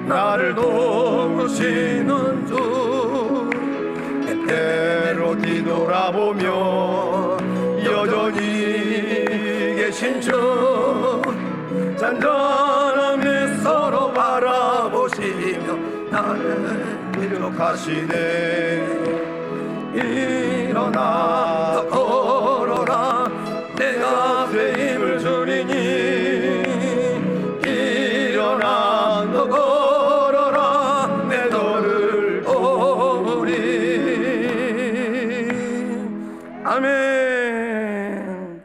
나를 도우시는 주, 때때로 뒤돌아보며 여전히 계신 주, 잔잔함에 서로 바라보시며 나를 기록하시네. 일어나 걸어라, 내가 내 힘을 주리니. 일어나 너 걸어라, 내 너를 도우리. 아멘.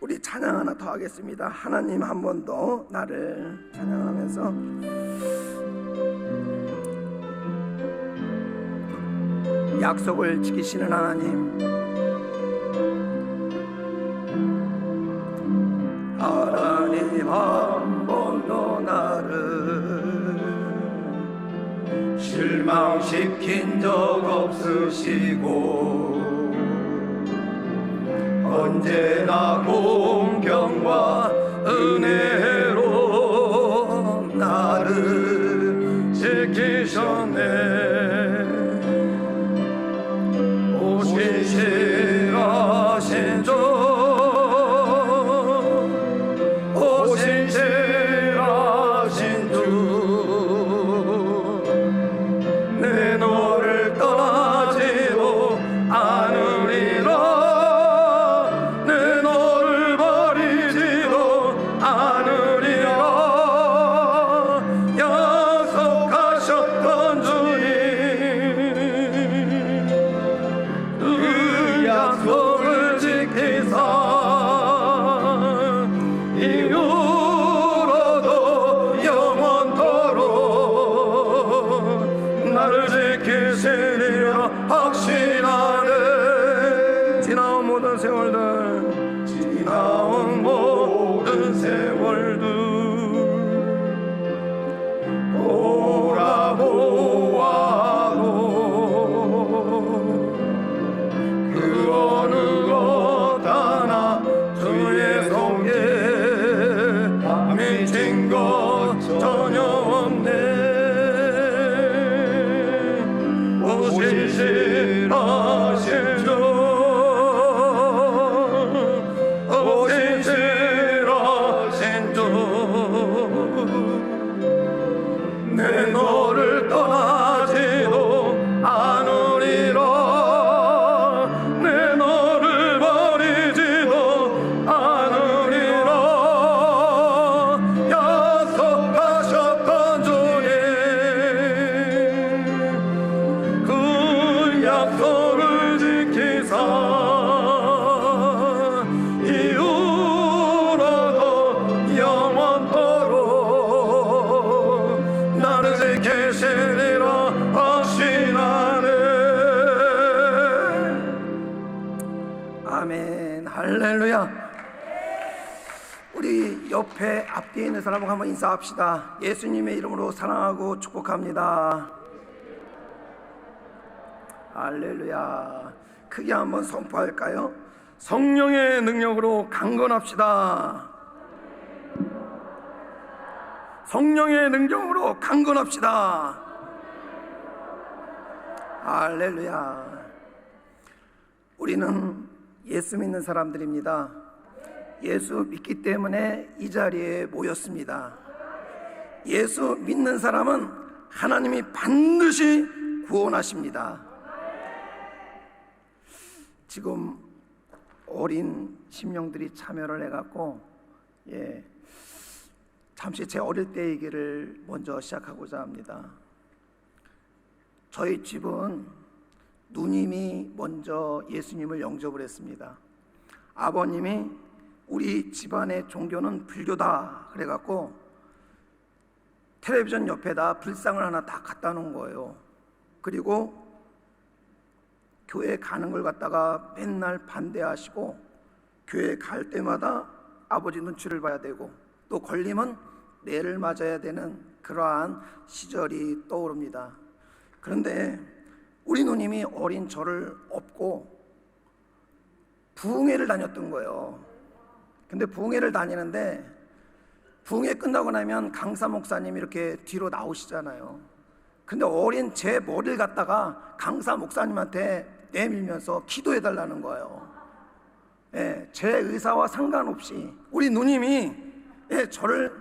우리 찬양 하나 더 하겠습니다. 하나님 한 번 더 나를 찬양하면서 약속을 지키시는 하나님, 하나님 한 번도 나를 실망시킨 적 없으시고 언제나 공경과 은혜로 나를 지키셨네. 신실하신 주, 오 신실하신 주, 내 너를 떠나지도 않으리라, 내 너를 버리지도 않으리라. 약속하셨던 주님, 약속을 지키사 이후로도 영원토록 나를 지키시리라 확신하네. 지나온 모든 세월들, 지나온 모든 세월들 돌아보아도 그 어느 것 하나 주의 손에 미친 것 전혀 없네. 오 신실하신 주, 오 신실하신 주, 내 너를 떠나지도 않으리라, 내 너를 버리지도 않으리라. 약속하셨던 주님, 그 약속을 지키사 이후로도 영원토록 나를 지키시리라 확신하네. 아멘. 할렐루야. 우리 옆에 앞뒤에 있는 사람하고 한번 인사합시다. 예수님의 이름으로 사랑하고 축복합니다. 할렐루야. 크게 한번 선포할까요? 성령의 능력으로 강건합시다. 성령의 능력으로 강건합시다. 할렐루야. 우리는 예수 믿는 사람들입니다. 예수 믿기 때문에 이 자리에 모였습니다. 예수 믿는 사람은 하나님이 반드시 구원하십니다. 지금 어린 심령들이 참여를 해갖고 잠시 제 어릴 때 얘기를 먼저 시작하고자 합니다. 저희 집은 누님이 먼저 예수님을 영접을 했습니다. 아버님이 우리 집안의 종교는 불교다 그래갖고 텔레비전 옆에다 불상을 하나 다 갖다 놓은 거예요. 그리고 교회 가는 걸 갖다가 맨날 반대하시고 교회 갈 때마다 아버지 눈치를 봐야 되고 또 걸리면 내를 맞아야 되는 그러한 시절이 떠오릅니다. 그런데 우리 누님이 어린 저를 업고 부흥회를 다녔던 거예요. 근데 부흥회를 다니는데 부흥회 끝나고 나면 강사 목사님이 이렇게 뒤로 나오시잖아요. 근데 어린 제 머리를 갖다가 강사 목사님한테 내밀면서 기도해 달라는 거예요. 예, 제 의사와 상관없이 우리 누님이 저를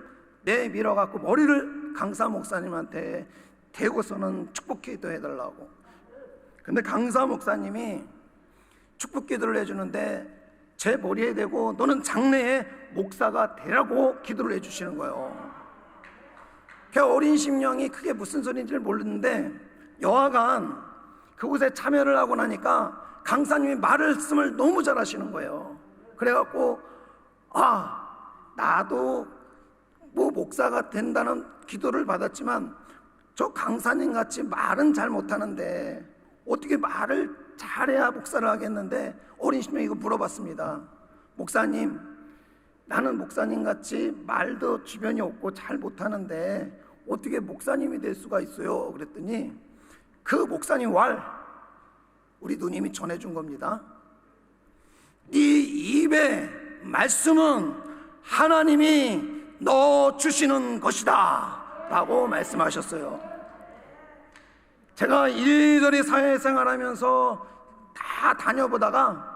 내밀어 갖고 머리를 강사 목사님한테 대고서는 축복 기도해 달라고. 근데 강사 목사님이 축복 기도를 해주는데 제 머리에 대고 너는 장래에 목사가 되라고 기도를 해주시는 거예요. 그 어린 심령이 그게 무슨 소리인지를 모르는데 여하간 그곳에 참여를 하고 나니까 강사님이 말씀을 너무 잘하시는 거예요. 그래갖고 나도 뭐 목사가 된다는 기도를 받았지만 저 강사님 같이 말은 잘 못하는데 어떻게 말을 잘해야 목사를 하겠는데 어린 심령이 이거 물어봤습니다. 목사님, 나는 목사님 같이 말도 주변이 없고 잘 못하는데 어떻게 목사님이 될 수가 있어요? 그랬더니 그 목사님 우리 누님이 전해준 겁니다. 네 입에 말씀은 하나님이 넣어주시는 것이다 라고 말씀하셨어요. 제가 이리저리 사회생활하면서 다 다녀보다가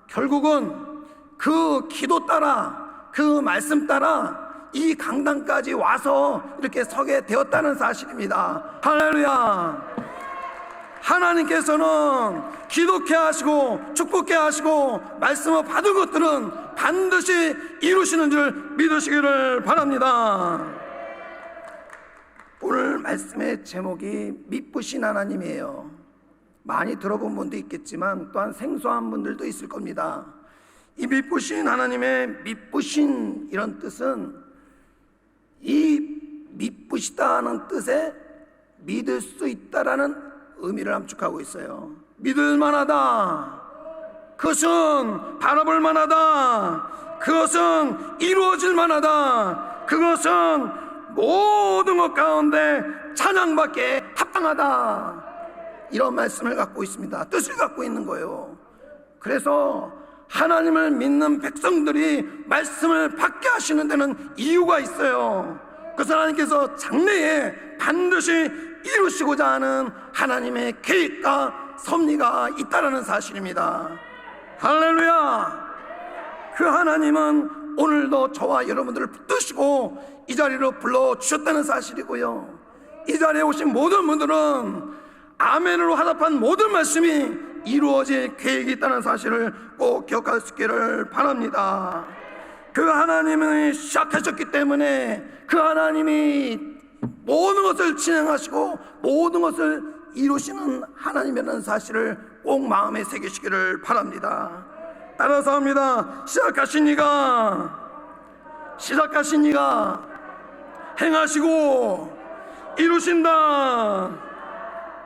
결국은 그 기도 따라 그 말씀 따라 이 강당까지 와서 이렇게 서게 되었다는 사실입니다. 할렐루야. 하나님께서는 기독케 하시고 축복케 하시고 말씀을 받은 것들은 반드시 이루시는 줄 믿으시기를 바랍니다. 오늘 말씀의 제목이 미쁘신 하나님이에요. 많이 들어본 분도 있겠지만 또한 생소한 분들도 있을 겁니다. 이 미쁘신 하나님의 미쁘신 이런 뜻은 이 미쁘시다는 뜻에 믿을 수 있다라는 의미를 함축하고 있어요. 믿을 만하다, 그것은 바라볼 만하다, 그것은 이루어질 만하다, 그것은 모든 것 가운데 찬양받기에 합당하다, 이런 말씀을 갖고 있습니다. 뜻을 갖고 있는 거예요. 그래서 하나님을 믿는 백성들이 말씀을 받게 하시는 데는 이유가 있어요. 그래서 하나님께서 장래에 반드시 이루시고자 하는 하나님의 계획과 섭리가 있다라는 사실입니다. 할렐루야. 그 하나님은 오늘도 저와 여러분들을 붙드시고 이 자리로 불러주셨다는 사실이고요, 이 자리에 오신 모든 분들은 아멘으로 화답한 모든 말씀이 이루어질 계획이 있다는 사실을 꼭 기억할 수 있기를 바랍니다. 그 하나님이 시작하셨기 때문에 그 하나님이 모든 것을 진행하시고 모든 것을 이루시는 하나님이라는 사실을 꼭 마음에 새기시기를 바랍니다. 따라서 합니다. 시작하신 이가 행하시고 이루신다.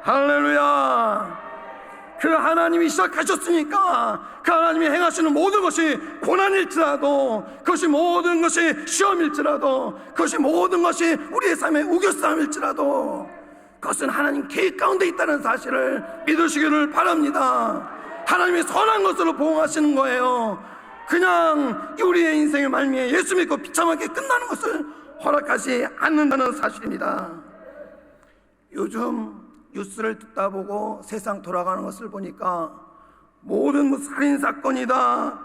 할렐루야. 그 하나님이 시작하셨으니까 그 하나님이 행하시는 모든 것이 고난일지라도, 그것이 모든 것이 시험일지라도, 그것이 모든 것이 우리의 삶의 우겨싸움일지라도 그것은 하나님 계획 가운데 있다는 사실을 믿으시기를 바랍니다. 하나님이 선한 것으로 보응하시는 거예요. 그냥 우리의 인생의 말미에 예수 믿고 비참하게 끝나는 것을 허락하지 않는다는 사실입니다. 요즘 뉴스를 듣다 보고 세상 돌아가는 것을 보니까 모든 살인사건이다,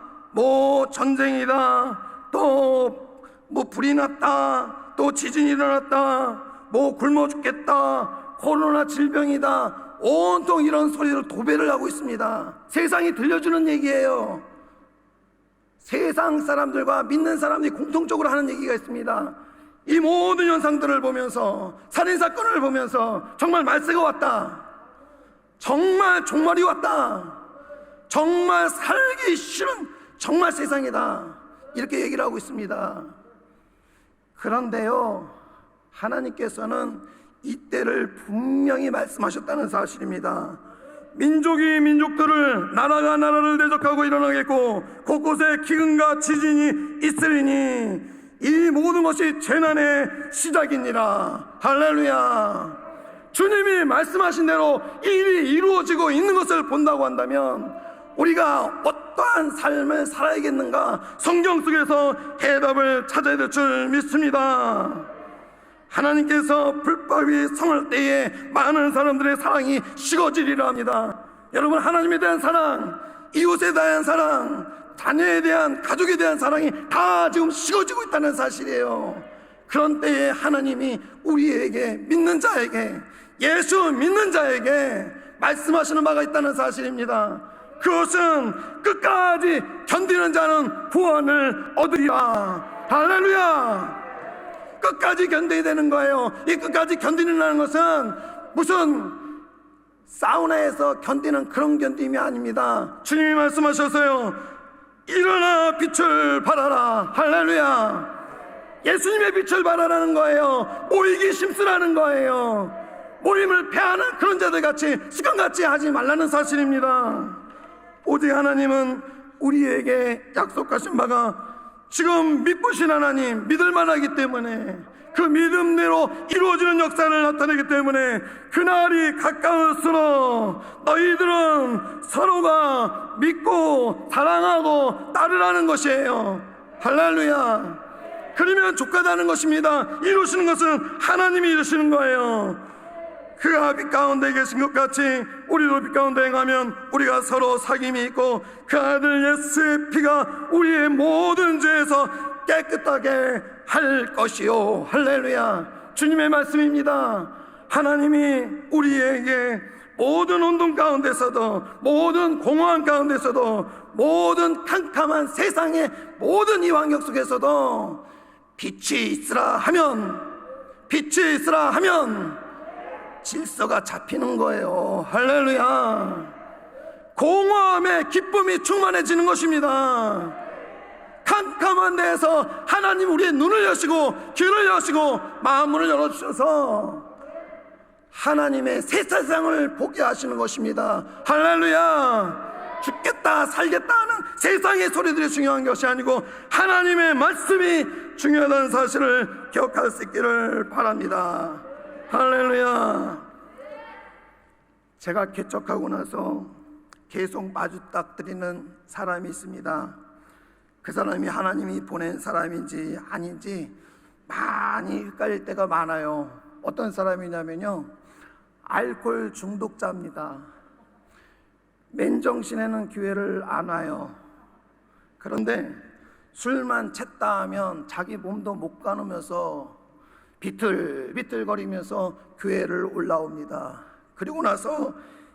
전쟁이다, 또 불이 났다, 또 지진이 일어났다, 굶어 죽겠다, 코로나 질병이다, 온통 이런 소리로 도배를 하고 있습니다. 세상이 들려주는 얘기예요. 세상 사람들과 믿는 사람들이 공통적으로 하는 얘기가 있습니다. 이 모든 현상들을 보면서, 살인사건을 보면서 정말 말세가 왔다, 정말 종말이 왔다, 정말 살기 싫은 정말 세상이다, 이렇게 얘기를 하고 있습니다. 그런데요, 하나님께서는 이때를 분명히 말씀하셨다는 사실입니다. 민족이 민족들을, 나라가 나라를 대적하고 일어나겠고 곳곳에 기근과 지진이 있으리니 이 모든 것이 재난의 시작이니라. 할렐루야. 주님이 말씀하신 대로 일이 이루어지고 있는 것을 본다고 한다면 우리가 어떠한 삶을 살아야겠는가? 성경 속에서 해답을 찾아야 될 줄 믿습니다. 하나님께서 불법이 성할 때에 많은 사람들의 사랑이 식어지리라 합니다. 여러분, 하나님에 대한 사랑, 이웃에 대한 사랑, 자녀에 대한, 가족에 대한 사랑이 다 지금 식어지고 있다는 사실이에요. 그런 때에 하나님이 우리에게, 믿는 자에게, 예수 믿는 자에게 말씀하시는 바가 있다는 사실입니다. 그것은 끝까지 견디는 자는 구원을 얻으리라. 할렐루야. 끝까지 견뎌야 되는 거예요. 이 끝까지 견디는다는 것은 무슨 사우나에서 견디는 그런 견딤이 아닙니다. 주님이 말씀하셨어요. 일어나 빛을 발하라. 할렐루야. 예수님의 빛을 발하라는 거예요. 모이기 힘쓰라는 거예요. 모임을 패하는 그런 자들 같이, 습관같이 하지 말라는 사실입니다. 오직 하나님은 우리에게 약속하신 바가 지금 믿으신 하나님, 믿을 만하기 때문에, 그 믿음대로 이루어지는 역사를 나타내기 때문에 그날이 가까울수록 너희들은 서로가 믿고 사랑하고 따르라는 것이에요. 할렐루야. 그러면 족하다는 것입니다. 이루시는 것은 하나님이 이루시는 거예요. 그가 빛 가운데 계신 것 같이 우리도 빛 가운데 행하면 우리가 서로 사귐이 있고 그 아들 예수의 피가 우리의 모든 죄에서 깨끗하게 할 것이요. 할렐루야. 주님의 말씀입니다. 하나님이 우리에게 모든 운동 가운데서도, 모든 공허한 가운데서도, 모든 캄캄한 세상의 모든 이 환경 속에서도 빛이 있으라 하면, 빛이 있으라 하면 질서가 잡히는 거예요. 할렐루야. 공허함에 기쁨이 충만해지는 것입니다. 캄캄한 데에서 하나님 우리의 눈을 여시고 귀를 여시고 마음문을 열어주셔서 하나님의 새 세상을 보게 하시는 것입니다. 할렐루야. 죽겠다 살겠다 하는 세상의 소리들이 중요한 것이 아니고 하나님의 말씀이 중요하다는 사실을 기억할 수 있기를 바랍니다. 할렐루야. 제가 개척하고 나서 계속 마주딱드리는 사람이 있습니다. 그 사람이 하나님이 보낸 사람인지 아닌지 많이 헷갈릴 때가 많아요. 어떤 사람이냐면요, 알코올 중독자입니다. 맨정신에는 교회를 안 와요. 그런데 술만 챘다 하면 자기 몸도 못 가누면서 비틀비틀거리면서 교회를 올라옵니다. 그리고 나서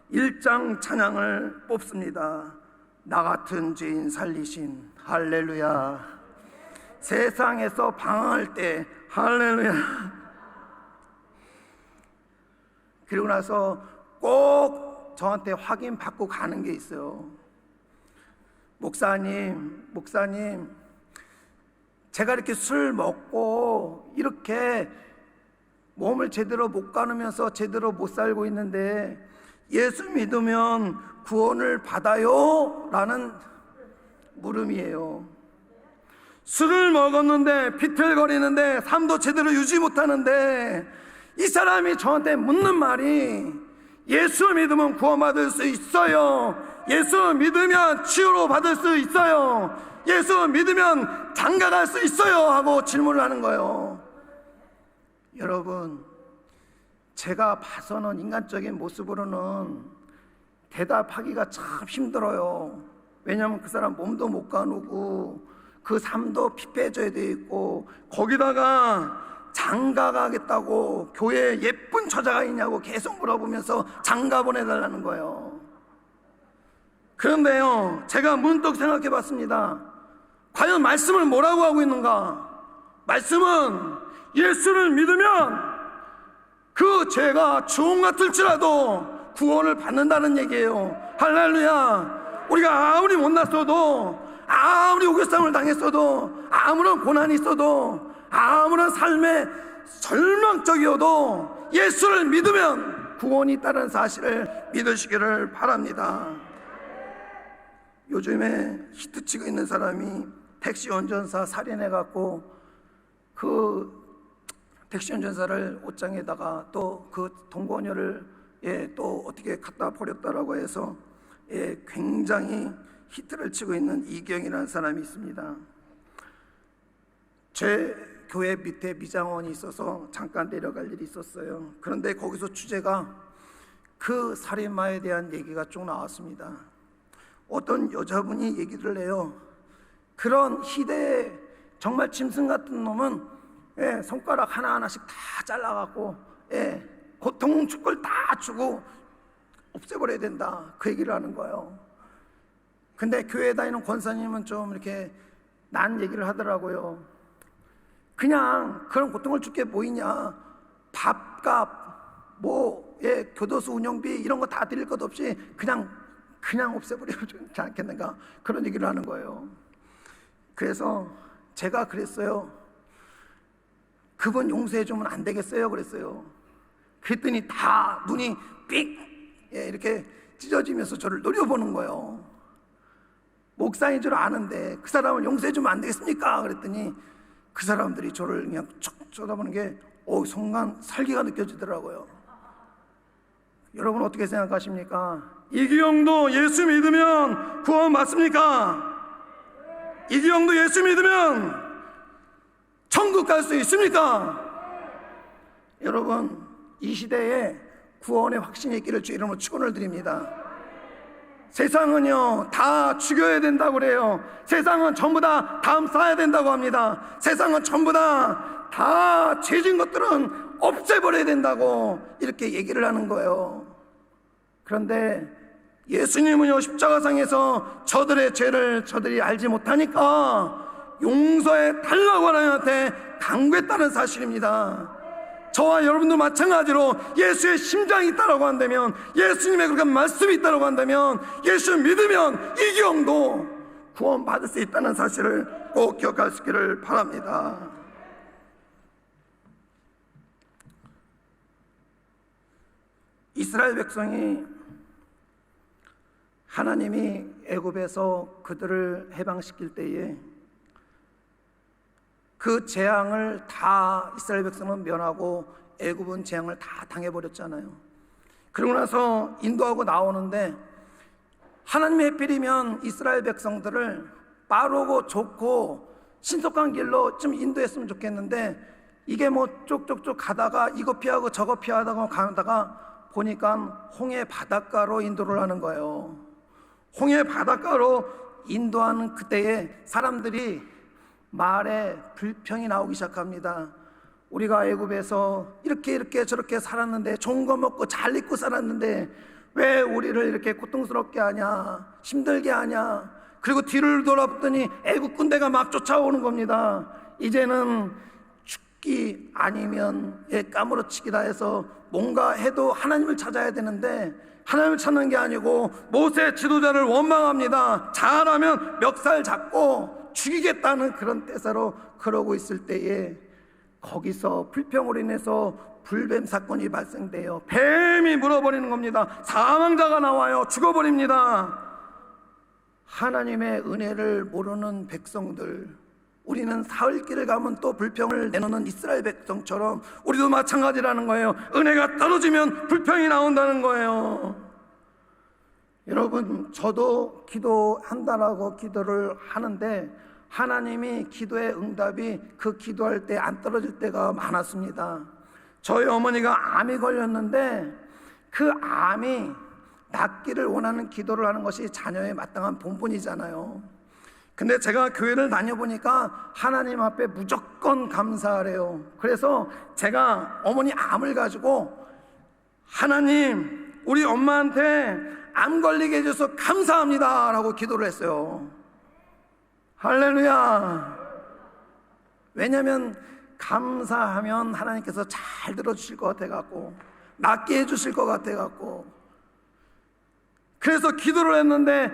일장 찬양을 뽑습니다. 나 같은 죄인 살리신. 할렐루야. 세상에서 방황할 때 할렐루야. 그리고 나서 꼭 저한테 확인받고 가는 게 있어요. 목사님, 제가 이렇게 술 먹고 이렇게 몸을 제대로 못 가누면서 제대로 못 살고 있는데 예수 믿으면 구원을 받아요? 라는 물음이에요. 술을 먹었는데 비틀거리는데 삶도 제대로 유지 못하는데 이 사람이 저한테 묻는 말이 예수 믿으면 구원받을 수 있어요. 예수 믿으면 치유로 받을 수 있어요. 예수 믿으면 장가갈 수 있어요 하고 질문을 하는 거예요. 여러분, 제가 봐서는 인간적인 모습으로는 대답하기가 참 힘들어요. 왜냐하면 그 사람 몸도 못 가누고 그 삶도 피폐해져야 돼 있고 거기다가 장가가겠다고 교회에 예쁜 처자가 있냐고 계속 물어보면서 장가 보내달라는 거예요. 그런데요, 제가 문득 생각해 봤습니다. 과연 말씀을 뭐라고 하고 있는가? 말씀은 예수를 믿으면 그 죄가 주홍 같을지라도 구원을 받는다는 얘기예요. 할렐루야. 우리가 아무리 못났어도, 아무리 우겨싸움을 당했어도, 아무런 고난이 있어도, 아무런 삶에 절망적이어도 예수를 믿으면 구원이 있다는 사실을 믿으시기를 바랍니다. 요즘에 히트치고 있는 사람이 택시 운전사 살인해갖고 그 택시 운전사를 옷장에다가 또 그 동거녀를 또 어떻게 갖다 버렸다라고 해서 굉장히 히트를 치고 있는 이경이라는 사람이 있습니다. 제 교회 밑에 미장원이 있어서 잠깐 내려갈 일이 있었어요. 그런데 거기서 주제가 그 살인마에 대한 얘기가 쭉 나왔습니다. 어떤 여자분이 얘기를 해요. 그런 희대에 정말 짐승 같은 놈은 손가락 하나하나씩 다 잘라갖고 고통 줄 걸 다 주고 없애버려야 된다, 그 얘기를 하는 거예요. 근데 교회 다니는 권사님은 좀 이렇게 난 얘기를 하더라고요. 그냥 그런 고통을 줄 게 뭐 있냐, 밥값 교도소 운영비 이런 거 다 드릴 것 없이 그냥 없애버리면 좋지 않겠는가, 그런 얘기를 하는 거예요. 그래서 제가 그랬어요. 그분 용서해주면 안 되겠어요? 그랬어요. 그랬더니 다 눈이 삑 이렇게 찢어지면서 저를 노려보는 거예요. 목사인 줄 아는데 그 사람을 용서해주면 안 되겠습니까? 그랬더니 그 사람들이 저를 그냥 쭉 쳐다보는 게 순간 살기가 느껴지더라고요. 여러분 어떻게 생각하십니까? 이기영도 예수 믿으면 구원 받습니까? 이기영도 예수 믿으면 천국 갈 수 있습니까? 여러분, 이 시대에 구원의 확신이 있기를 주 이름으로 축원을 드립니다. 세상은요 다 죽여야 된다고 그래요. 세상은 전부 다 담쌓아야 된다고 합니다. 세상은 전부 다 죄진 것들은 없애버려야 된다고 이렇게 얘기를 하는 거예요. 그런데 예수님은요 십자가상에서 저들의 죄를 저들이 알지 못하니까 용서해 달라고 하나님한테 간구했다는 사실입니다. 저와 여러분도 마찬가지로 예수의 심장이 있다고 한다면, 예수님의 그런 말씀이 있다고 한다면, 예수 믿으면 이경도 구원받을 수 있다는 사실을 꼭 기억하시기를 바랍니다. 이스라엘 백성이 하나님이 애굽에서 그들을 해방시킬 때에 그 재앙을 다 이스라엘 백성은 면하고 애굽은 재앙을 다 당해버렸잖아요. 그러고 나서 인도하고 나오는데 하나님의 해필이면 이스라엘 백성들을 빠르고 좋고 신속한 길로 좀 인도했으면 좋겠는데, 이게 쪽쪽쪽 가다가 이거 피하고 저거 피하다가 가다가 보니까 홍해 바닷가로 인도를 하는 거예요. 홍해 바닷가로 인도하는 그때에 사람들이 말에 불평이 나오기 시작합니다. 우리가 애굽에서 이렇게 저렇게 살았는데, 좋은 거 먹고 잘 입고 살았는데 왜 우리를 이렇게 고통스럽게 하냐, 힘들게 하냐. 그리고 뒤를 돌아보더니 애굽 군대가 막 쫓아오는 겁니다. 이제는 죽기 아니면 까무러치기다 해서 뭔가 해도 하나님을 찾아야 되는데 하나님을 찾는 게 아니고 모세 지도자를 원망합니다. 잘하면 멱살 잡고 죽이겠다는 그런 대사로 그러고 있을 때에 거기서 불평으로 인해서 불뱀 사건이 발생돼요. 뱀이 물어버리는 겁니다. 사망자가 나와요. 죽어버립니다. 하나님의 은혜를 모르는 백성들, 우리는 사흘길을 가면 또 불평을 내놓는 이스라엘 백성처럼 우리도 마찬가지라는 거예요. 은혜가 떨어지면 불평이 나온다는 거예요. 여러분, 저도 기도한다라고 기도를 하는데 하나님이 기도의 응답이 그 기도할 때 안 떨어질 때가 많았습니다. 저희 어머니가 암이 걸렸는데 그 암이 낫기를 원하는 기도를 하는 것이 자녀의 마땅한 본분이잖아요. 근데 제가 교회를 다녀보니까 하나님 앞에 무조건 감사하래요. 그래서 제가 어머니 암을 가지고 하나님, 우리 엄마한테 암 걸리게 해줘서 감사합니다 라고 기도를 했어요. 할렐루야. 왜냐하면 감사하면 하나님께서 잘 들어주실 것 같아갖고, 낫게 해주실 것 같아갖고. 그래서 기도를 했는데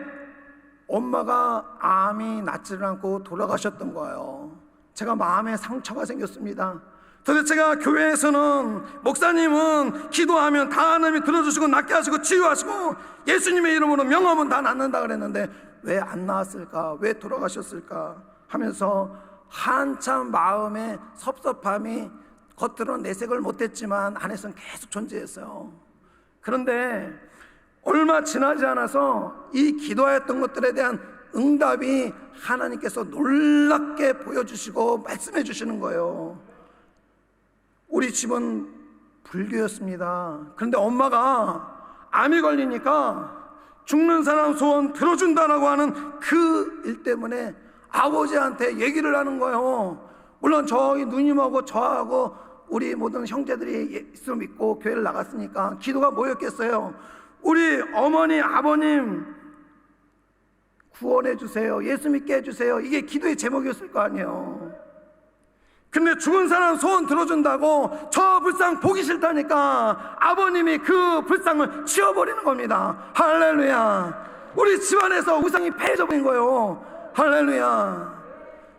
엄마가 암이 낫지를 않고 돌아가셨던 거예요. 제가 마음에 상처가 생겼습니다. 도대체가 교회에서는 목사님은 기도하면 다 하나님이 들어주시고 낫게 하시고 치유하시고 예수님의 이름으로 명하면 다 낫는다 그랬는데 왜 안 나았을까? 왜 돌아가셨을까? 하면서 한참 마음에 섭섭함이 겉으로는 내색을 못했지만 안에서는 계속 존재했어요. 그런데 얼마 지나지 않아서 이 기도하였던 것들에 대한 응답이 하나님께서 놀랍게 보여주시고 말씀해 주시는 거예요. 우리 집은 불교였습니다. 그런데 엄마가 암이 걸리니까 죽는 사람 소원 들어준다라고 하는 그 일 때문에 아버지한테 얘기를 하는 거예요. 물론 저희 누님하고 저하고 우리 모든 형제들이 예수 믿고 교회를 나갔으니까 기도가 뭐였겠어요? 우리 어머니 아버님 구원해 주세요, 예수 믿게 해주세요, 이게 기도의 제목이었을 거 아니에요. 근데 죽은 사람 소원 들어준다고 저 불상 보기 싫다니까 아버님이 그 불상을 치워버리는 겁니다. 할렐루야. 우리 집안에서 우상이 폐해져 버린 거예요. 할렐루야.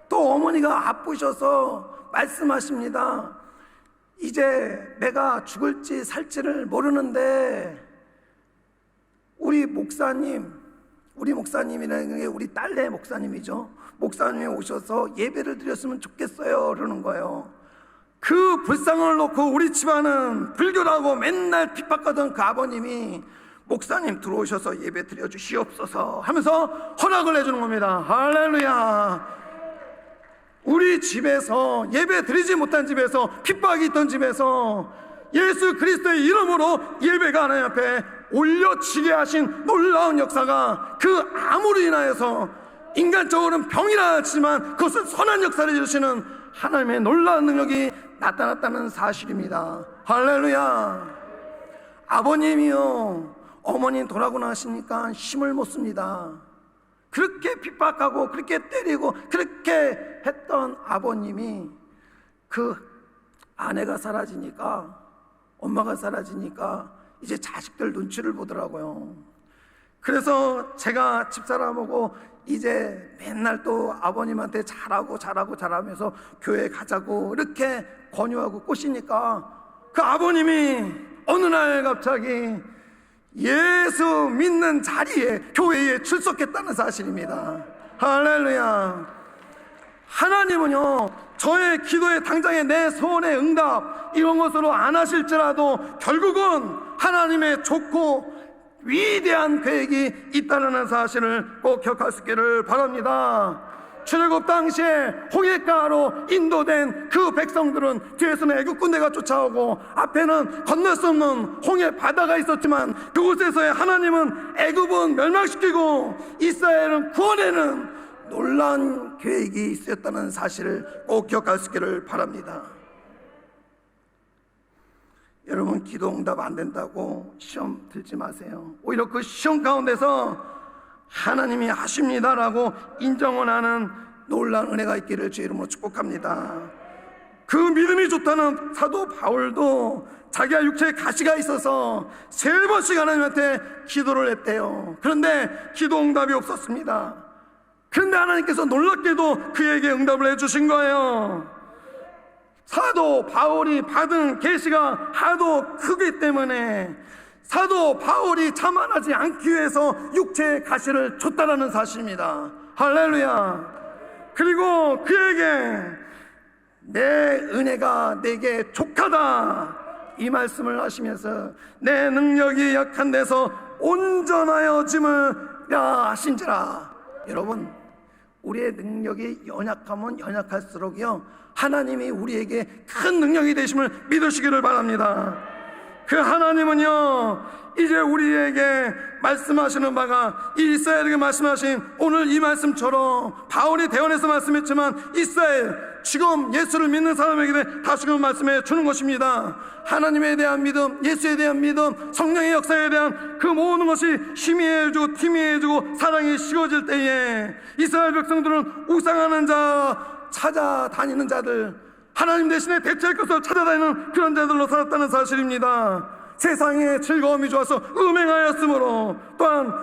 또 어머니가 아프셔서 말씀하십니다. 이제 내가 죽을지 살지를 모르는데 우리 목사님이라는 게 우리 딸내 목사님이죠. 목사님이 오셔서 예배를 드렸으면 좋겠어요 그러는 거예요. 그 불상을 놓고 우리 집안은 불교라고 맨날 핍박하던 그 아버님이 목사님 들어오셔서 예배 드려주시옵소서 하면서 허락을 해주는 겁니다. 할렐루야. 우리 집에서 예배 드리지 못한 집에서 핍박이 있던 집에서 예수 그리스도의 이름으로 예배가 하나님 앞에 올려지게 하신 놀라운 역사가 그 암으로 인하여서 인간적으로는 병이라 하지만 그것은 선한 역사를 이루시는 하나님의 놀라운 능력이 나타났다는 사실입니다. 할렐루야. 아버님이요, 어머니 돌아가고 나시니까 힘을 못 씁니다. 그렇게 핍박하고 그렇게 때리고 그렇게 했던 아버님이 그 아내가 사라지니까, 엄마가 사라지니까 이제 자식들 눈치를 보더라고요. 그래서 제가 집사람하고 이제 맨날 또 아버님한테 잘하면서 교회 가자고 이렇게 권유하고 꼬시니까 그 아버님이 어느 날 갑자기 예수 믿는 자리에 교회에 출석했다는 사실입니다. 할렐루야. 하나님은요, 저의 기도에 당장의 내 소원의 응답 이런 것으로 안 하실지라도 결국은 하나님의 좋고 위대한 계획이 있다는 사실을 꼭 기억할 수 있기를 바랍니다. 출애굽 당시에 홍해가로 인도된 그 백성들은 뒤에서는 애굽 군대가 쫓아오고 앞에는 건널 수 없는 홍해 바다가 있었지만 그곳에서의 하나님은 애굽은 멸망시키고 이스라엘은 구원해는 놀라운 계획이 있었다는 사실을 꼭 기억할 수 있기를 바랍니다. 여러분, 기도 응답 안 된다고 시험 들지 마세요. 오히려 그 시험 가운데서 하나님이 하십니다라고 인정을 하는 놀라운 은혜가 있기를 주의 이름으로 축복합니다. 그 믿음이 좋다는 사도 바울도 자기가 육체에 가시가 있어서 3번씩 하나님한테 기도를 했대요. 그런데 기도 응답이 없었습니다. 그런데 하나님께서 놀랍게도 그에게 응답을 해주신 거예요. 사도 바울이 받은 계시가 하도 크기 때문에 사도 바울이 자만하지 않기 위해서 육체의 가시를 줬다라는 사실입니다. 할렐루야. 그리고 그에게 내 은혜가 내게 족하다 이 말씀을 하시면서 내 능력이 약한 데서 온전하여짐을 하신지라. 여러분, 우리의 능력이 연약하면 연약할수록요 하나님이 우리에게 큰 능력이 되심을 믿으시기를 바랍니다. 그 하나님은요 이제 우리에게 말씀하시는 바가 이스라엘에게 말씀하신 오늘 이 말씀처럼 바울이 대언해서 말씀했지만 이스라엘 지금 예수를 믿는 사람에게 다시금 말씀해 주는 것입니다. 하나님에 대한 믿음, 예수에 대한 믿음, 성령의 역사에 대한 그 모든 것이 희미해지고 희미해지고 사랑이 식어질 때에 이스라엘 백성들은 우상하는 자 찾아다니는 자들, 하나님 대신에 대체할 것을 찾아다니는 그런 자들로 살았다는 사실입니다. 세상에 즐거움이 좋아서 음행하였으므로 또한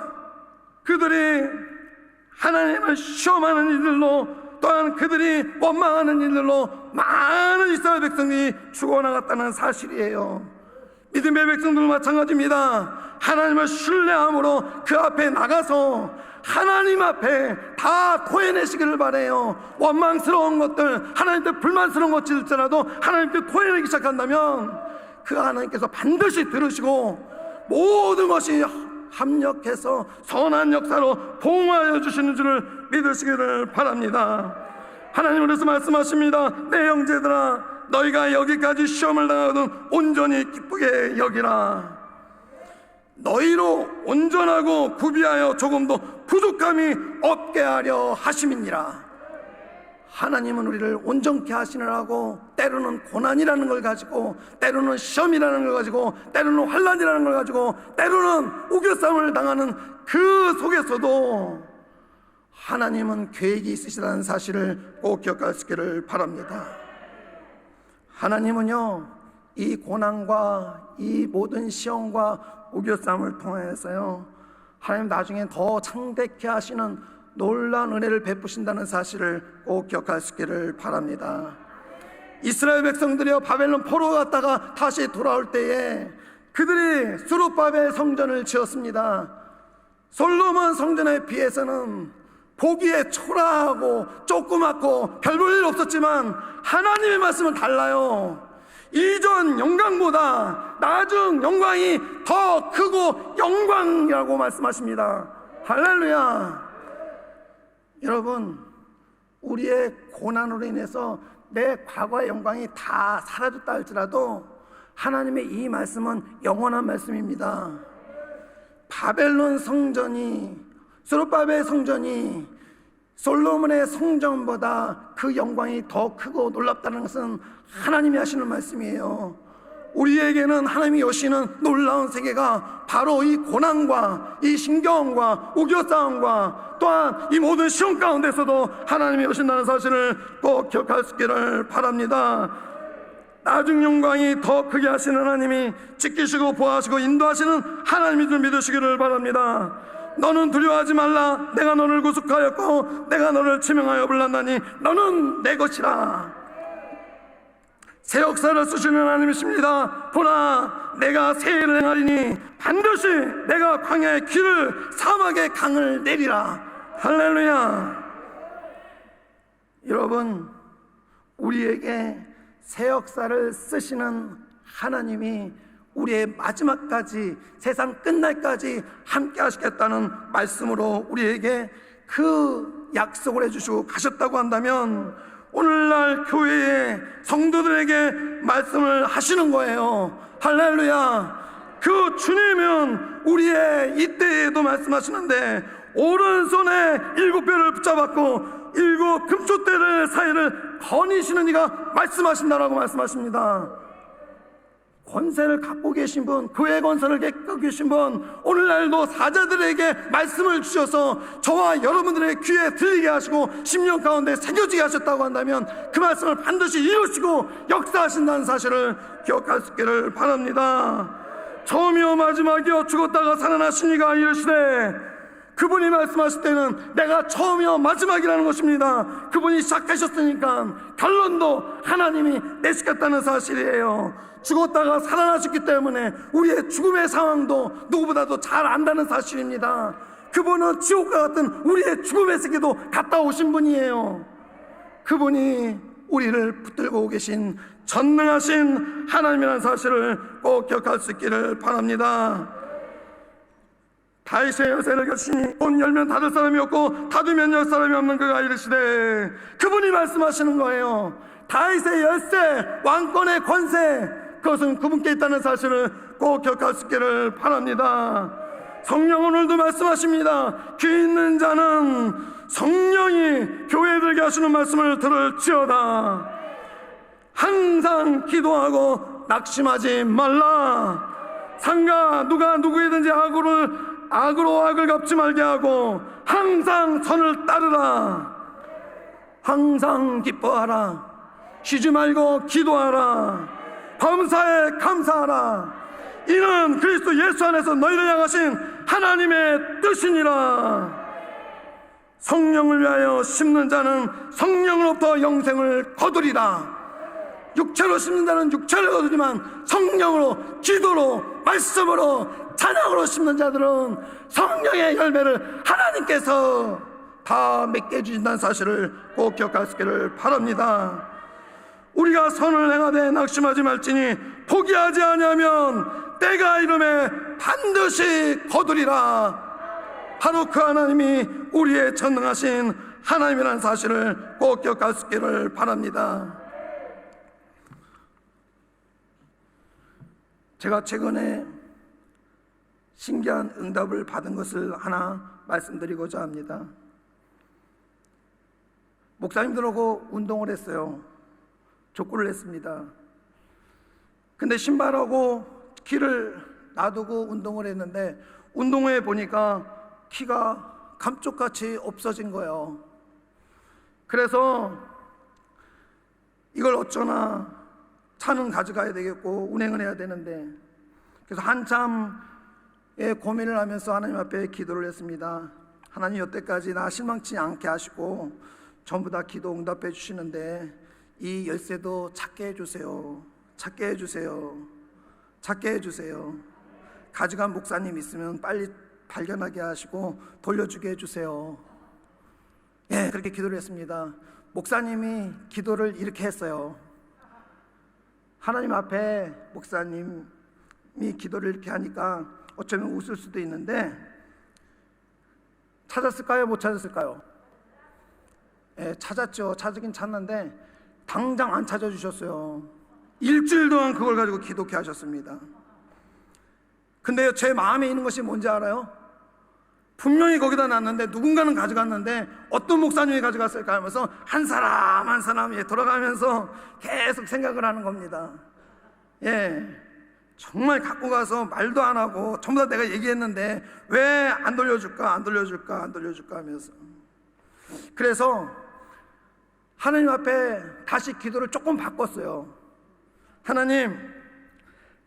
그들이 하나님을 시험하는 일들로 또한 그들이 원망하는 일들로 많은 이스라엘 백성이 죽어나갔다는 사실이에요. 믿음의 백성들 마찬가지입니다. 하나님을 신뢰함으로 그 앞에 나가서 하나님 앞에 다 토해내시기를 바라요. 원망스러운 것들, 하나님께 불만스러운 것일지라도 하나님께 토해내기 시작한다면 그 하나님께서 반드시 들으시고 모든 것이 합력해서 선한 역사로 보응하여 주시는 줄을 믿으시기를 바랍니다. 하나님 그래서 말씀하십니다. 내 형제들아, 너희가 여기까지 시험을 당하거든 온전히 기쁘게 여기라. 너희로 온전하고 구비하여 조금도 부족함이 없게 하려 하심이니라. 하나님은 우리를 온전케 하시느라고 때로는 고난이라는 걸 가지고, 때로는 시험이라는 걸 가지고, 때로는 환난이라는 걸 가지고, 때로는 우겨싸움을 당하는 그 속에서도 하나님은 계획이 있으시다는 사실을 꼭 기억하시기를 바랍니다. 하나님은요, 이 고난과 이 모든 시험과 우겨싸움을 통해서요, 하나님 나중에 더 창대케 하시는 놀라운 은혜를 베푸신다는 사실을 꼭 기억하시기를 바랍니다. 이스라엘 백성들이요, 바벨론 포로 갔다가 다시 돌아올 때에 그들이 스룹바벨 성전을 지었습니다. 솔로몬 성전에 비해서는 보기에 초라하고 조그맣고 별 볼 일 없었지만 하나님의 말씀은 달라요. 이전 영광보다 나중 영광이 더 크고 영광이라고 말씀하십니다. 할렐루야. 여러분, 우리의 고난으로 인해서 내 과거의 영광이 다 사라졌다 할지라도 하나님의 이 말씀은 영원한 말씀입니다. 바벨론 성전이, 스룹바벨 성전이 솔로몬의 성전보다 그 영광이 더 크고 놀랍다는 것은 하나님이 하시는 말씀이에요. 우리에게는 하나님이 여시는 놀라운 세계가 바로 이 고난과 이 신경과 우겨싸움과 또한 이 모든 시험 가운데서도 하나님이 여신다는 사실을 꼭 기억하시기를 바랍니다. 나중 영광이 더 크게 하시는 하나님이 지키시고 보호하시고 인도하시는 하나님인 줄 믿으시기를 바랍니다. 너는 두려워하지 말라. 내가 너를 구속하였고 내가 너를 지명하여 불렀나니 너는 내 것이라. 새 역사를 쓰시는 하나님이십니다. 보라, 내가 새 일을 행하리니 반드시 내가 광야의 길을 사막의 강을 내리라. 할렐루야. 여러분, 우리에게 새 역사를 쓰시는 하나님이 우리의 마지막까지, 세상 끝날까지 함께 하시겠다는 말씀으로 우리에게 그 약속을 해주시고 가셨다고 한다면 오늘날 교회의 성도들에게 말씀을 하시는 거예요. 할렐루야. 그 주님은 우리의 이때에도 말씀하시는데 오른손에 7뼈를 붙잡았고 7 금초대를 사이를 거니시는 이가 말씀하신다라고 말씀하십니다. 권세를 갖고 계신 분, 교회 권세를 갖고 계신 분, 오늘날도 사자들에게 말씀을 주셔서 저와 여러분들의 귀에 들리게 하시고 심령 가운데 새겨지게 하셨다고 한다면 그 말씀을 반드시 이루시고 역사하신다는 사실을 기억하시기를 바랍니다. 처음이요 마지막이요 죽었다가 살아나신 이가 이르시되, 그분이 말씀하실 때는 내가 처음이요 마지막이라는 것입니다. 그분이 시작하셨으니까 결론도 하나님이 내시겠다는 사실이에요. 죽었다가 살아나셨기 때문에 우리의 죽음의 상황도 누구보다도 잘 안다는 사실입니다. 그분은 지옥과 같은 우리의 죽음의 세계도 갔다 오신 분이에요. 그분이 우리를 붙들고 계신 전능하신 하나님이라는 사실을 꼭 기억할 수 있기를 바랍니다. 다윗의 여세를 겨치니 문 열면 닫을 사람이 없고 닫으면 열 사람이 없는 그가 이르시되, 그분이 말씀하시는 거예요. 다윗의 열쇠, 왕권의 권세, 그것은 그분께 있다는 사실을 꼭 기억할 수 있기를 바랍니다. 성령 오늘도 말씀하십니다. 귀 있는 자는 성령이 교회들에게 하시는 말씀을 들을지어다. 항상 기도하고 낙심하지 말라. 상가 누가 누구이든지 악으로 악을 갚지 말게 하고 항상 선을 따르라. 항상 기뻐하라. 쉬지 말고 기도하라. 범사에 감사하라. 이는 그리스도 예수 안에서 너희를 향하신 하나님의 뜻이니라. 성령을 위하여 심는 자는 성령으로부터 영생을 거두리라. 육체로 심는 자는 육체를 거두지만 성령으로, 기도로, 말씀으로, 찬양으로 심는 자들은 성령의 열매를 하나님께서 다 맺게 해주신다는 사실을 꼭 기억하시기를 바랍니다. 우리가 선을 행하되 낙심하지 말지니 포기하지 아니하면 때가 이름에 반드시 거두리라. 바로 그 하나님이 우리의 전능하신 하나님이라는 사실을 꼭 기억할 수 있기를 바랍니다. 제가 최근에 신기한 응답을 받은 것을 하나 말씀드리고자 합니다. 목사님들하고 운동을 했어요. 족구를 했습니다. 근데 신발하고 키를 놔두고 운동을 했는데 운동회 보니까 키가 감쪽같이 없어진 거예요. 그래서 이걸 어쩌나 차는 가져가야 되겠고 운행을 해야 되는데, 그래서 한참의 고민을 하면서 하나님 앞에 기도를 했습니다. 하나님, 여태까지 나 실망치 않게 하시고 전부 다 기도 응답해 주시는데 이 열쇠도 찾게 해주세요. 찾게 해주세요. 찾게 해주세요. 가져간 목사님 있으면 빨리 발견하게 하시고 돌려주게 해주세요. 예, 그렇게 기도를 했습니다. 목사님이 기도를 이렇게 했어요. 하나님 앞에 목사님이 기도를 이렇게 하니까 어쩌면 웃을 수도 있는데, 찾았을까요? 못 찾았을까요? 예, 찾았죠. 찾긴 찾는데 당장 안 찾아주셨어요. 일주일 동안 그걸 가지고 기도케 하셨습니다. 근데요, 제 마음에 있는 것이 뭔지 알아요? 분명히 거기다 놨는데 누군가는 가져갔는데 어떤 목사님이 가져갔을까 하면서 한 사람 한 사람이 돌아가면서 계속 생각을 하는 겁니다. 예, 정말 갖고 가서 말도 안 하고 전부 다 내가 얘기했는데 왜 안 돌려줄까 안 돌려줄까 안 돌려줄까 하면서, 그래서 하나님 앞에 다시 기도를 조금 바꿨어요. 하나님,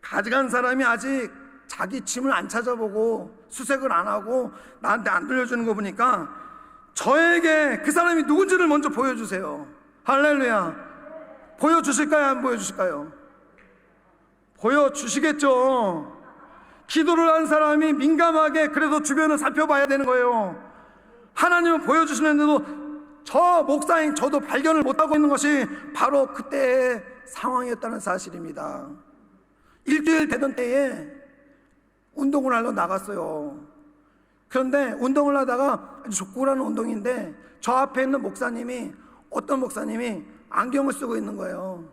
가져간 사람이 아직 자기 짐을 안 찾아보고 수색을 안 하고 나한테 안 돌려주는 거 보니까 저에게 그 사람이 누군지를 먼저 보여주세요. 할렐루야. 보여주실까요? 안 보여주실까요? 보여주시겠죠. 기도를 한 사람이 민감하게 그래도 주변을 살펴봐야 되는 거예요. 하나님은 보여주시는데도 저 목사인 저도 발견을 못하고 있는 것이 바로 그때의 상황이었다는 사실입니다. 일주일 되던 때에 운동을 하러 나갔어요. 그런데 운동을 하다가 족구라는 운동인데 저 앞에 있는 목사님이, 어떤 목사님이 안경을 쓰고 있는 거예요.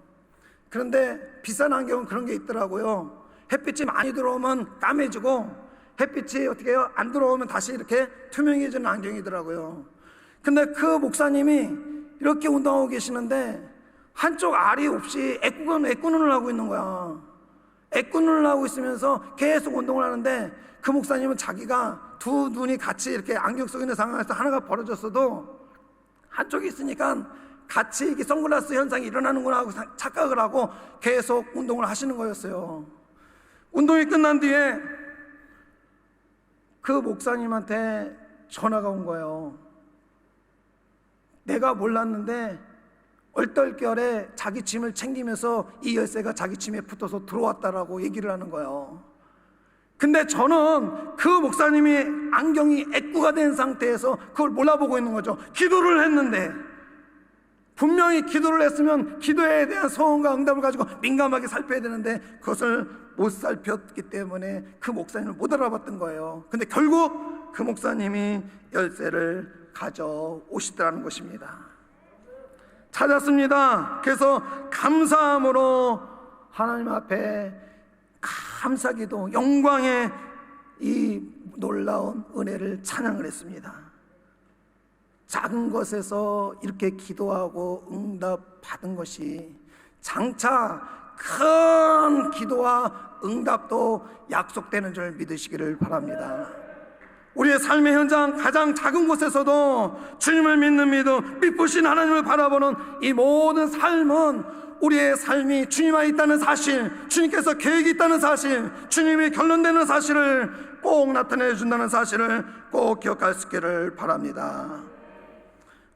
그런데 비싼 안경은 그런 게 있더라고요. 햇빛이 많이 들어오면 까매지고 햇빛이 어떻게 해요? 안 들어오면 다시 이렇게 투명해지는 안경이더라고요. 근데 그 목사님이 이렇게 운동하고 계시는데 한쪽 알이 없이 애꾸눈을 하고 있는 거야. 애꾸눈을 하고 있으면서 계속 운동을 하는데 그 목사님은 자기가 두 눈이 같이 이렇게 안경 쓰고 있는 상황에서 하나가 벌어졌어도 한쪽이 있으니까 같이 이렇게 선글라스 현상이 일어나는구나 하고 착각을 하고 계속 운동을 하시는 거였어요. 운동이 끝난 뒤에 그 목사님한테 전화가 온 거예요. 내가 몰랐는데 얼떨결에 자기 짐을 챙기면서 이 열쇠가 자기 짐에 붙어서 들어왔다라고 얘기를 하는 거예요. 근데 저는 그 목사님이 안경이 애꾸가 된 상태에서 그걸 몰라보고 있는 거죠. 기도를 했는데, 분명히 기도를 했으면 기도에 대한 소원과 응답을 가지고 민감하게 살펴야 되는데 그것을 못 살폈기 때문에 그 목사님을 못 알아봤던 거예요. 근데 결국 그 목사님이 열쇠를 가져오시더라는 것입니다. 찾았습니다. 그래서 감사함으로 하나님 앞에 감사기도, 영광의 이 놀라운 은혜를 찬양을 했습니다. 작은 것에서 이렇게 기도하고 응답 받은 것이 장차 큰 기도와 응답도 약속되는 줄 믿으시기를 바랍니다. 우리의 삶의 현장 가장 작은 곳에서도 주님을 믿는 믿음, 믿으신 하나님을 바라보는 이 모든 삶은 우리의 삶이 주님 안에 있다는 사실, 주님께서 계획이 있다는 사실, 주님이 결론되는 사실을 꼭 나타내 준다는 사실을 꼭 기억할 수 있기를 바랍니다.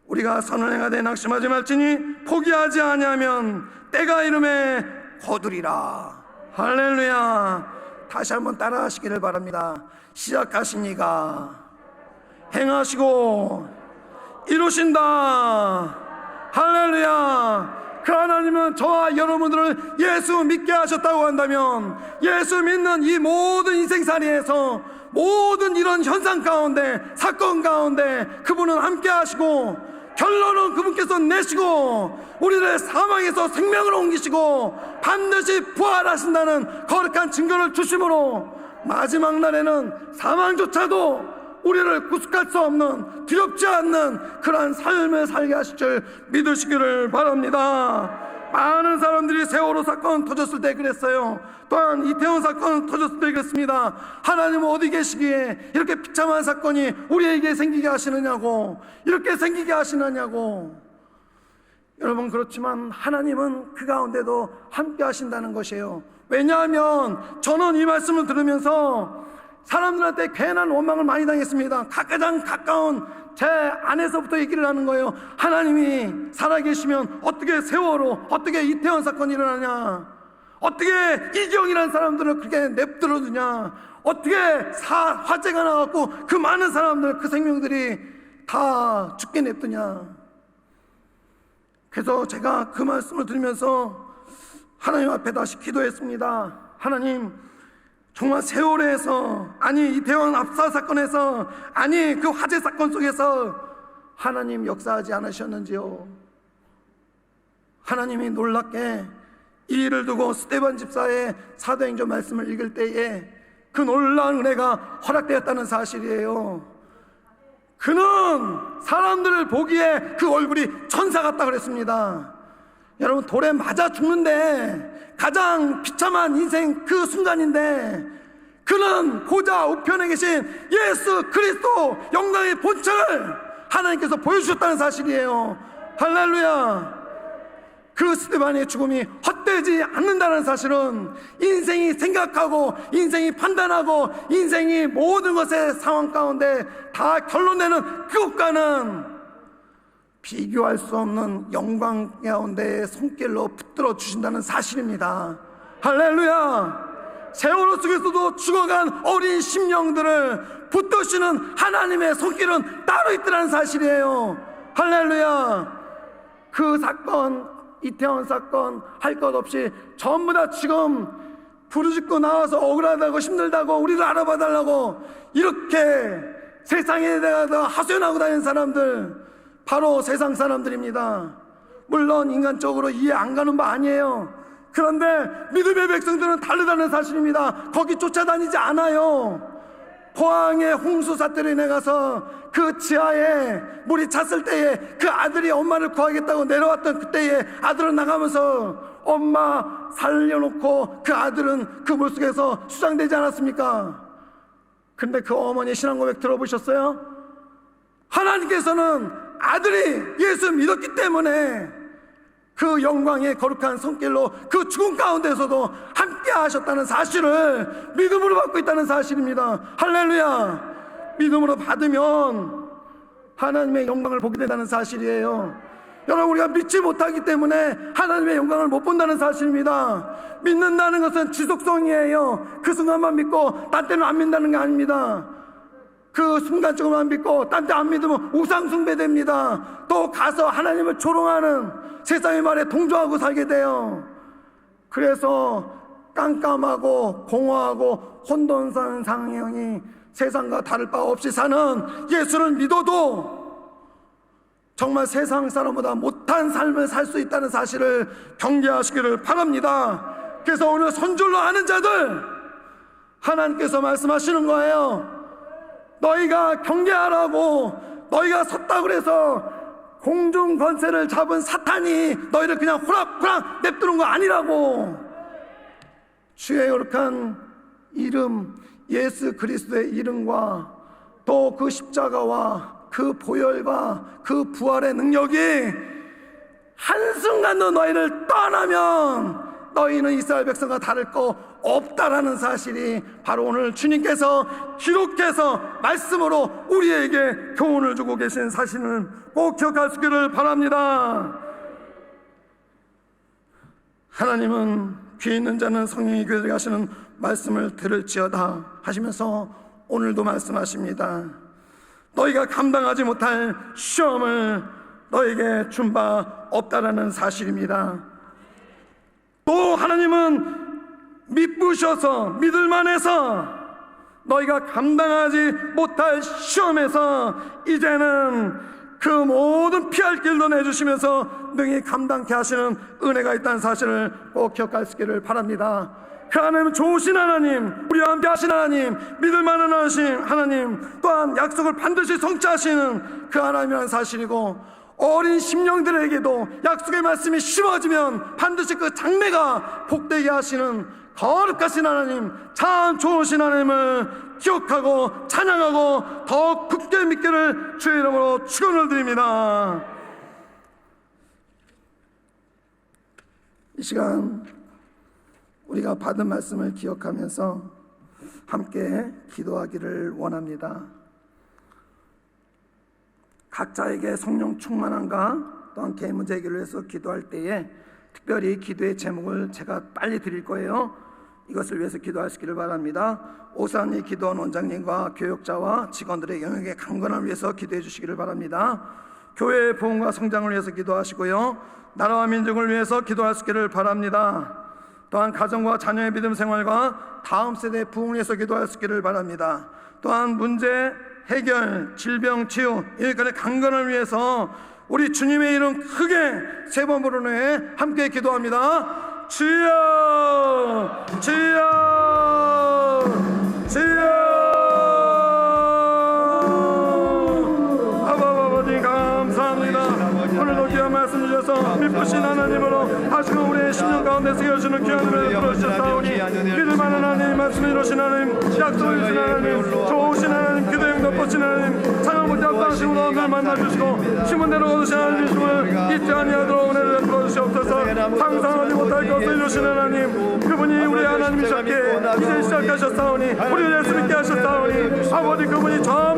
우리가 선을 행하되 낙심하지 말지니 포기하지 아니하면 때가 이름에 거두리라. 할렐루야. 다시 한번 따라 하시기를 바랍니다. 시작하신 이가 행하시고 이루신다. 할렐루야. 그 하나님은 저와 여러분들을 예수 믿게 하셨다고 한다면, 예수 믿는 이 모든 인생살이에서 모든 이런 현상 가운데, 사건 가운데 그분은 함께 하시고, 결론은 그분께서 내시고, 우리를 사망에서 생명으로 옮기시고 반드시 부활하신다는 거룩한 증거를 주심으로, 마지막 날에는 사망조차도 우리를 구속할 수 없는, 두렵지 않는 그러한 삶을 살게 하실 줄 믿으시기를 바랍니다. 많은 사람들이 세월호 사건 터졌을 때 그랬어요. 또한 이태원 사건 터졌을 때 그랬습니다. 하나님은 어디 계시기에 이렇게 비참한 사건이 우리에게 생기게 하시느냐고, 이렇게 생기게 하시느냐고. 여러분, 그렇지만 하나님은 그 가운데도 함께 하신다는 것이에요. 왜냐하면 저는 이 말씀을 들으면서 사람들한테 괜한 원망을 많이 당했습니다. 가장 가까운 제 안에서부터 얘기를 하는 거예요. 하나님이 살아계시면 어떻게 세월호, 어떻게 이태원 사건이 일어나냐, 어떻게 이경이라는 사람들을 그렇게 냅두어 두냐, 어떻게 화재가 나갖고 그 많은 사람들, 그 생명들이 다 죽게 냅두냐. 그래서 제가 그 말씀을 들으면서 하나님 앞에 다시 기도했습니다. 하나님, 정말 세월에서, 아니 이태원 압사 사건에서, 아니 그 화재 사건 속에서 하나님 역사하지 않으셨는지요? 하나님이 놀랍게 이 일을 두고 스데반 집사의 사도행전 말씀을 읽을 때에 그 놀라운 은혜가 허락되었다는 사실이에요. 그는 사람들을 보기에 그 얼굴이 천사 같다 그랬습니다. 여러분, 돌에 맞아 죽는데 가장 비참한 인생 그 순간인데, 그는 고자 우편에 계신 예수 그리스도 영광의 본체를 하나님께서 보여주셨다는 사실이에요. 할렐루야. 그 스데반의 죽음이 헛되지 않는다는 사실은, 인생이 생각하고 인생이 판단하고 인생이 모든 것의 상황 가운데 다 결론내는 그것과는 비교할 수 없는 영광 가운데의 손길로 붙들어 주신다는 사실입니다. 할렐루야. 세월호 속에서도 죽어간 어린 심령들을 붙드시는 하나님의 손길은 따로 있더라는 사실이에요. 할렐루야. 그 사건, 이태원 사건 할 것 없이 전부 다 지금 부르짖고 나와서 억울하다고 힘들다고 우리를 알아봐 달라고 이렇게 세상에 대해서 하소연하고 다니는 사람들, 바로 세상 사람들입니다. 물론 인간적으로 이해 안 가는 바 아니에요. 그런데 믿음의 백성들은 다르다는 사실입니다. 거기 쫓아다니지 않아요. 포항의 홍수 사태로 인해 가서 그 지하에 물이 찼을 때에 그 아들이 엄마를 구하겠다고 내려왔던 그때에 아들은 나가면서 엄마 살려놓고 그 아들은 그 물속에서 수장되지 않았습니까? 근데 그 어머니의 신앙 고백 들어보셨어요? 하나님께서는 아들이 예수 믿었기 때문에 그 영광의 거룩한 손길로 그 죽음 가운데서도 함께 하셨다는 사실을 믿음으로 받고 있다는 사실입니다. 할렐루야. 믿음으로 받으면 하나님의 영광을 보게 된다는 사실이에요. 여러분, 우리가 믿지 못하기 때문에 하나님의 영광을 못 본다는 사실입니다. 믿는다는 것은 지속성이에요. 그 순간만 믿고 딴 때는 안 믿는다는 게 아닙니다. 그 순간적으로만 믿고 딴 때 안 믿으면 우상 숭배됩니다. 또 가서 하나님을 조롱하는 세상의 말에 동조하고 살게 돼요. 그래서 깜깜하고 공허하고 혼돈스러운 상황이 세상과 다를 바 없이 사는 예수를 믿어도 정말 세상 사람보다 못한 삶을 살 수 있다는 사실을 경계하시기를 바랍니다. 그래서 오늘 선줄로 아는 자들, 하나님께서 말씀하시는 거예요. 너희가 경계하라고, 너희가 섰다고 해서 공중 권세를 잡은 사탄이 너희를 그냥 호락호락 냅두는 거 아니라고. 주의 거룩한 이름, 예수 그리스도의 이름과 또 그 십자가와 그 보혈과 그 부활의 능력이 한순간도 너희를 떠나면 너희는 이스라엘 백성과 다를 거 없다라는 사실이 바로 오늘 주님께서 기록해서 말씀으로 우리에게 교훈을 주고 계신 사실을 꼭 기억하시기를 바랍니다. 하나님은 귀 있는 자는 성령이 귀에 하시는 말씀을 들을지어다 하시면서 오늘도 말씀하십니다. 너희가 감당하지 못할 시험을 너에게 준 바 없다라는 사실입니다. 또 하나님은 믿으셔서 믿을만해서 너희가 감당하지 못할 시험에서 이제는 그 모든 피할 길도 내주시면서 능히 감당케 하시는 은혜가 있다는 사실을 꼭 기억할 수 있기를 바랍니다. 그 하나님은 좋으신 하나님, 우리와 함께 하신 하나님, 믿을만한 하나님, 또한 약속을 반드시 성취하시는 그 하나님이라는 사실이고, 어린 심령들에게도 약속의 말씀이 심어지면 반드시 그 장래가 복되게 하시는 거룩하신 하나님, 참 좋으신 하나님을 기억하고 찬양하고 더 굳게 믿기를 주의 이름으로 축원을 드립니다. 이 시간 우리가 받은 말씀을 기억하면서 함께 기도하기를 원합니다. 각자에게 성령 충만함과 또한 개인 문제 해결을 위해서 기도할 때에 특별히 기도의 제목을 제가 빨리 드릴 거예요. 이것을 위해서 기도할 수 있기를 바랍니다. 오산리 기도원 원장님과 교역자와 직원들의 영역의 강건함을 위해서 기도해 주시기를 바랍니다. 교회의 부흥과 성장을 위해서 기도하시고요, 나라와 민족을 위해서 기도할 수 있기를 바랍니다. 또한 가정과 자녀의 믿음 생활과 다음 세대의 부흥을 위해서 기도할 수 있기를 바랍니다. 또한 문제 해결, 질병 치유, 일간의 강건을 위해서 우리 주님의 이름 크게 세 번 부르는 후에 함께 기도합니다. 주여, 주여, 주여. 아버지 감사합니다. 오늘도 귀한 말씀 주셔서 믿으신 하나님으로 하시고 우리의 심령 가운데 새겨주는 귀한 은혜를 부르셨사오니 믿을만한 하나님, 말씀을 이루신 하나님, 약속을 주신 하나님, 좋으신 하나님, 기도의 응답하신 하나님, 찬양 못지 아파하시고 오늘 만나주시고 심은 대로 거두신 하나님이심을 잊지 아니하도록 은혜를 베풀어 주시옵소서. 상상하지 못할 것을 이루신 하나님, 그분이 우리 하나님이셨기에 이제 시작하셨사오니 우리를 예수 믿게 하셨사오니 아버지, 그분이 저